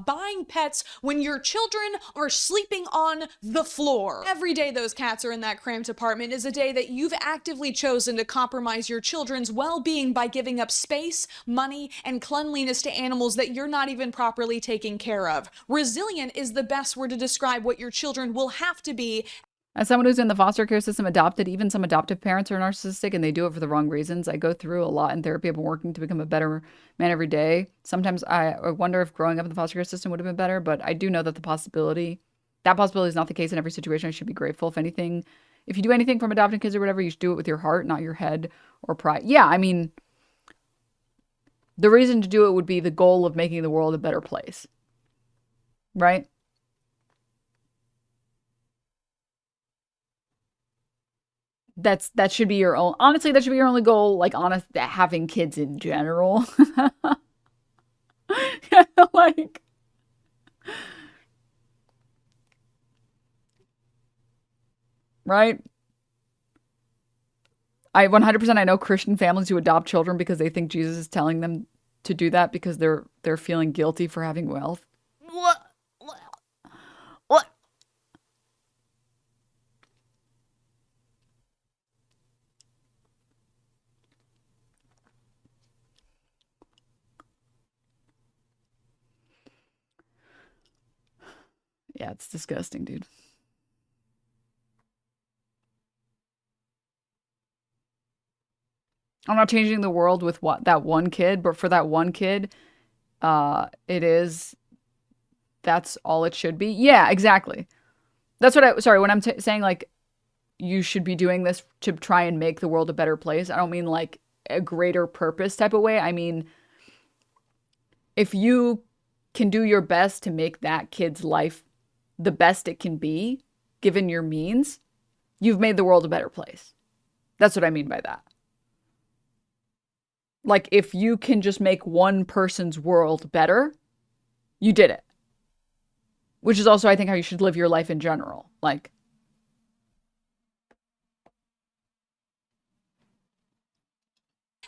buying pets when your children are sleeping on the floor. Every day those cats are in that cramped apartment is a day that you've actively chosen to compromise your children's well-being by giving up space, money, and cleanliness to animals that you're not even properly taking care of. Resilient is the best word to describe what your children will have to be. As someone who's in the foster care system, even some adoptive parents are narcissistic and they do it for the wrong reasons. I go through a lot in therapy. I've been working to become a better man every day. Sometimes I wonder if growing up in the foster care system would have been better, but I do know that that possibility is not the case in every situation. I should be grateful. If anything, if you do anything from adopting kids or whatever, you should do it with your heart, not your head or pride. Yeah, I mean, the reason to do it would be the goal of making the world a better place. Right? That should be your own, honestly, that should be your only goal, like, having kids in general. Like, right? I 100% I know Christian families who adopt children because they think Jesus is telling them to do that because they're feeling guilty for having wealth. What? Yeah, it's disgusting, dude. I'm not changing the world with that one kid, but for that one kid, that's all it should be. Yeah, exactly. That's what sorry, when I'm saying like you should be doing this to try and make the world a better place, I don't mean like a greater purpose type of way. I mean, if you can do your best to make that kid's life the best it can be, given your means, you've made the world a better place. That's what I mean by that. Like, if you can just make one person's world better, you did it. Which is also, I think, how you should live your life in general. Like,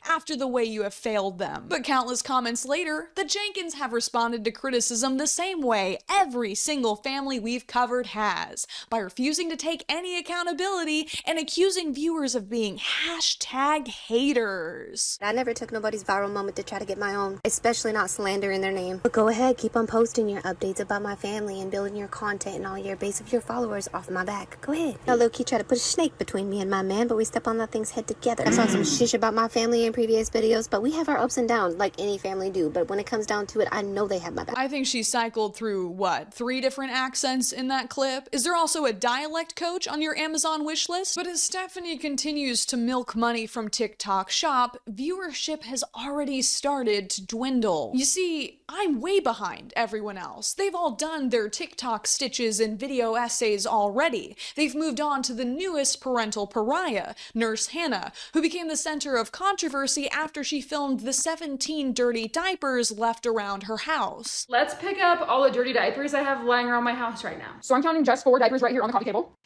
after the way you have failed them. But countless comments later, the Jenkins have responded to criticism the same way every single family we've covered has, by refusing to take any accountability and accusing viewers of being #haters. I never took nobody's viral moment to try to get my own, especially not slandering their name. But go ahead, keep on posting your updates about my family and building your content and all your base of your followers off my back. Go ahead. Now low-key try to put a snake between me and my man, but we step on that thing's head together. I saw some shish about my family and previous videos, but we have our ups and downs like any family do. But when it comes down to it, I know they have my back. I think she cycled through, what, 3 different accents in that clip? Is there also a dialect coach on your Amazon wish list? But as Stephanie continues to milk money from TikTok Shop, viewership has already started to dwindle. You see, I'm way behind everyone else. They've all done their TikTok stitches and video essays already. They've moved on to the newest parental pariah, Nurse Hannah, who became the center of controversy after she filmed the 17 dirty diapers left around her house. Let's pick up all the dirty diapers I have lying around my house right now. So I'm counting just 4 diapers right here on the coffee table.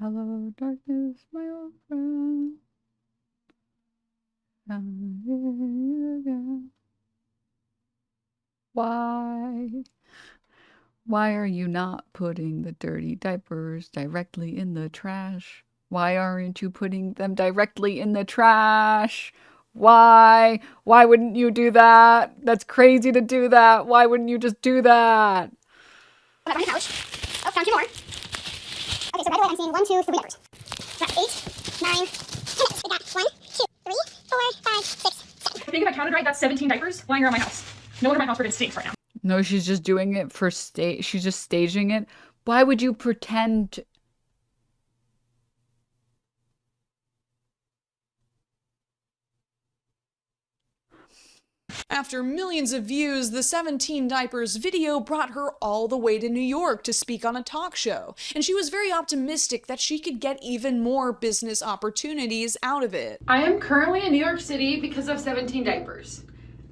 hello, darkness, my old friend. Why are you not putting the dirty diapers directly in the trash? Why aren't you putting them directly in the trash? Why? Why wouldn't you do that? That's crazy to do that. Why wouldn't you just do that? On the couch. Oh, found 2 more. Okay, so right away I'm seeing 1, 2, 3 diapers. That's 8, 9, 10. We got 1, 2, 3, 4, 5, 6, 7. I think if I counted right, that's 17 diapers lying around my house. No wonder my house freaking stinks right now. No, she's just doing it for she's just staging it. Why would you pretend? After millions of views, the 17 diapers video brought her all the way to New York to speak on a talk show, and she was very optimistic that she could get even more business opportunities out of it. I am currently in New York City because of 17 diapers.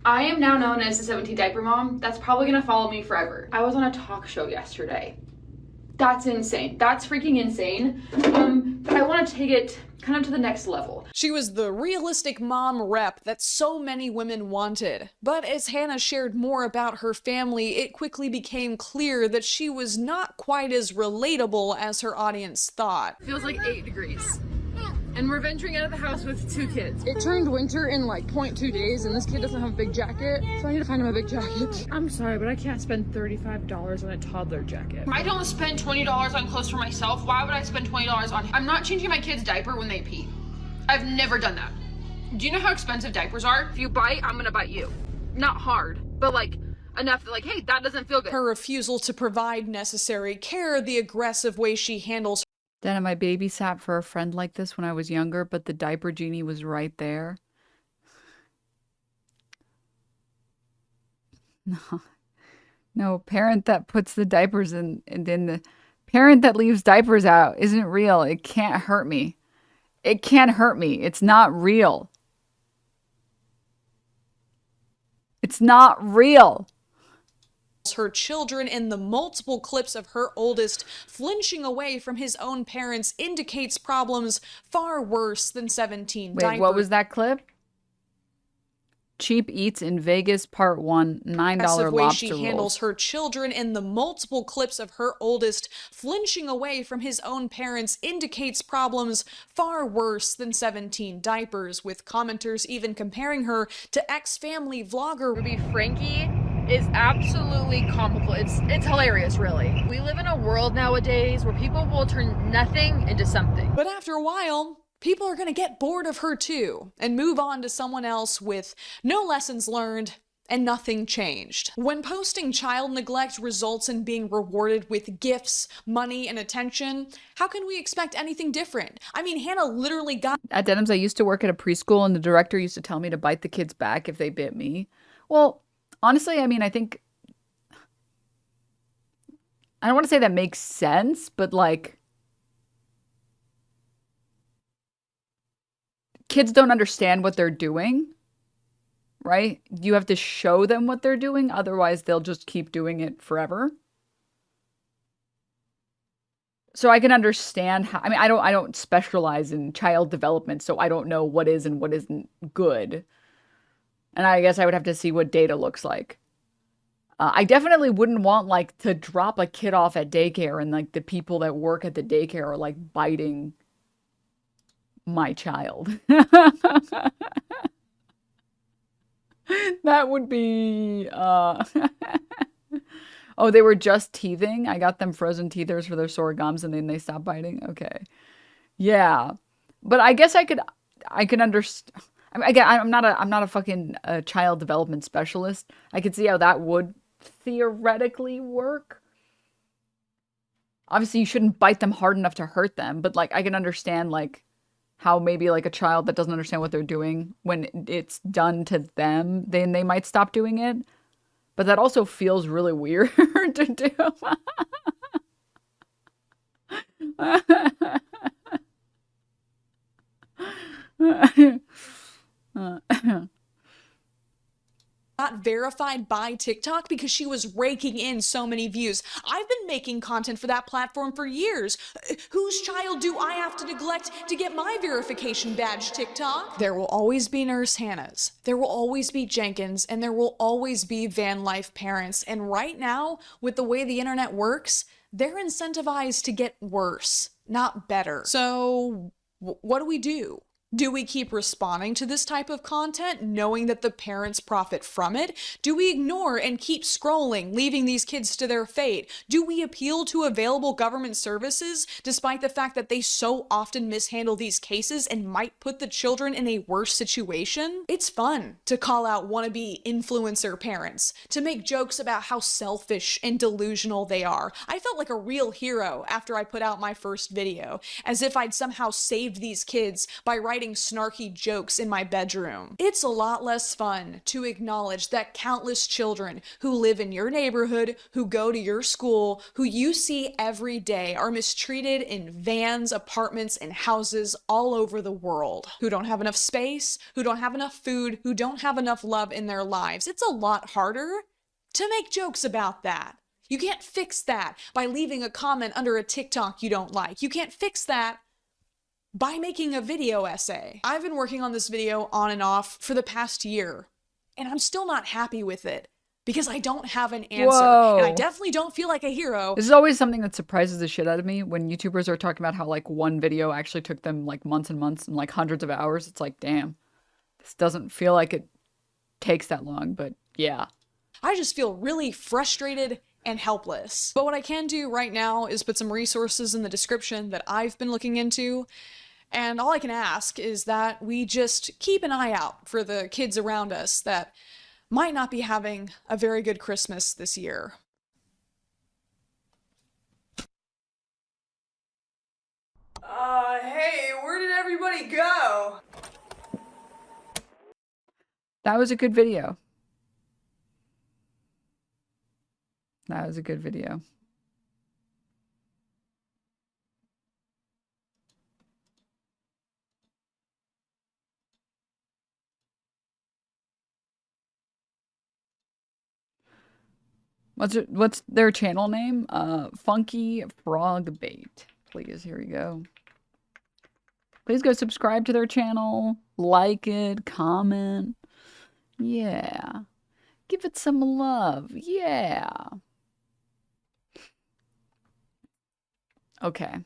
I am now known as the 17 diaper mom. That's probably gonna follow me forever. I was on a talk show yesterday. That's insane. That's freaking insane. But I want to take it kind of to the next level. She was the realistic mom rep that so many women wanted. But as Hannah shared more about her family, it quickly became clear that she was not quite as relatable as her audience thought. Feels like 8 degrees. And we're venturing out of the house with 2 kids. It turned winter in like 0.2 days and this kid doesn't have a big jacket, so I need to find him a big jacket. I'm sorry, but I can't spend $35 on a toddler jacket. I don't spend $20 on clothes for myself. Why would I spend $20 on? I'm not changing my kid's diaper when they pee. I've never done that. Do you know how expensive diapers are? If you bite, I'm gonna bite you. Not hard, but like enough that like, hey, that doesn't feel good. Her refusal to provide necessary care, the aggressive way she handles Denim, I babysat for a friend like this when I was younger, but the diaper genie was right there. No, parent that puts the diapers in, and then the parent that leaves diapers out isn't real. It can't hurt me. It can't hurt me. It's not real. It's not real. Her children in the multiple clips of her oldest flinching away from his own parents indicates problems far worse than 17 diapers. Wait, what was that clip? Cheap Eats in Vegas Part 1, $9 way lobster she rolls. handles her children, and the multiple clips of her oldest flinching away from his own parents indicates problems far worse than 17 diapers, with commenters even comparing her to ex-family vlogger Ruby Frankie is absolutely comical. It's hilarious, really. We live in a world nowadays where people will turn nothing into something. But after a while, people are going to get bored of her too and move on to someone else with no lessons learned and nothing changed. When posting child neglect results in being rewarded with gifts, money, and attention, how can we expect anything different? I mean, Hannah literally got... At Denims, I used to work at a preschool, and the director used to tell me to bite the kids back if they bit me. Well, honestly, I mean, I think... I don't want to say that makes sense, but like... Kids don't understand what they're doing, right? You have to show them what they're doing, otherwise they'll just keep doing it forever. So I can understand how, I mean, I don't specialize in child development, so I don't know what is and what isn't good. And I guess I would have to see what data looks like. I definitely wouldn't want like to drop a kid off at daycare and like the people that work at the daycare are like biting my child. That would be Oh, they were just teething. I got them frozen teethers for their sore gums and then they stopped biting. Okay. Yeah. But I guess I could understand. I mean, again, I'm not a fucking child development specialist. I could see how that would theoretically work. Obviously, you shouldn't bite them hard enough to hurt them, but like I can understand like how maybe like a child that doesn't understand what they're doing, when it's done to them, then they might stop doing it. But that also feels really weird to do. Not verified by TikTok because she was raking in so many views. I've been making content for that platform for years. Whose child do I have to neglect to get my verification badge, TikTok? There will always be Nurse Hannahs. There will always be Jenkins, and there will always be van life parents. And right now, with the way the internet works, they're incentivized to get worse, not better. So what do we do? Do we keep responding to this type of content, knowing that the parents profit from it? Do we ignore and keep scrolling, leaving these kids to their fate? Do we appeal to available government services, despite the fact that they so often mishandle these cases and might put the children in a worse situation? It's fun to call out wannabe influencer parents, to make jokes about how selfish and delusional they are. I felt like a real hero after I put out my first video, as if I'd somehow saved these kids by writing snarky jokes in my bedroom. It's a lot less fun to acknowledge that countless children who live in your neighborhood, who go to your school, who you see every day are mistreated in vans, apartments, and houses all over the world, who don't have enough space, who don't have enough food, who don't have enough love in their lives. It's a lot harder to make jokes about that. You can't fix that by leaving a comment under a TikTok you don't like. You can't fix that by making a video essay. I've been working on this video on and off for the past year, and I'm still not happy with it because I don't have an answer. Whoa. And I definitely don't feel like a hero. This is always something that surprises the shit out of me when YouTubers are talking about how like one video actually took them like months and months and like hundreds of hours. It's like, damn, this doesn't feel like it takes that long, but yeah. I just feel really frustrated and helpless. But what I can do right now is put some resources in the description that I've been looking into. And all I can ask is that we just keep an eye out for the kids around us that might not be having a very good Christmas this year. Hey, where did everybody go? That was a good video. That was a good video. What's their channel name? Funkyfrogbait. Please, here we go. Please go subscribe to their channel, like it, comment. Yeah. Give it some love. Yeah. Okay.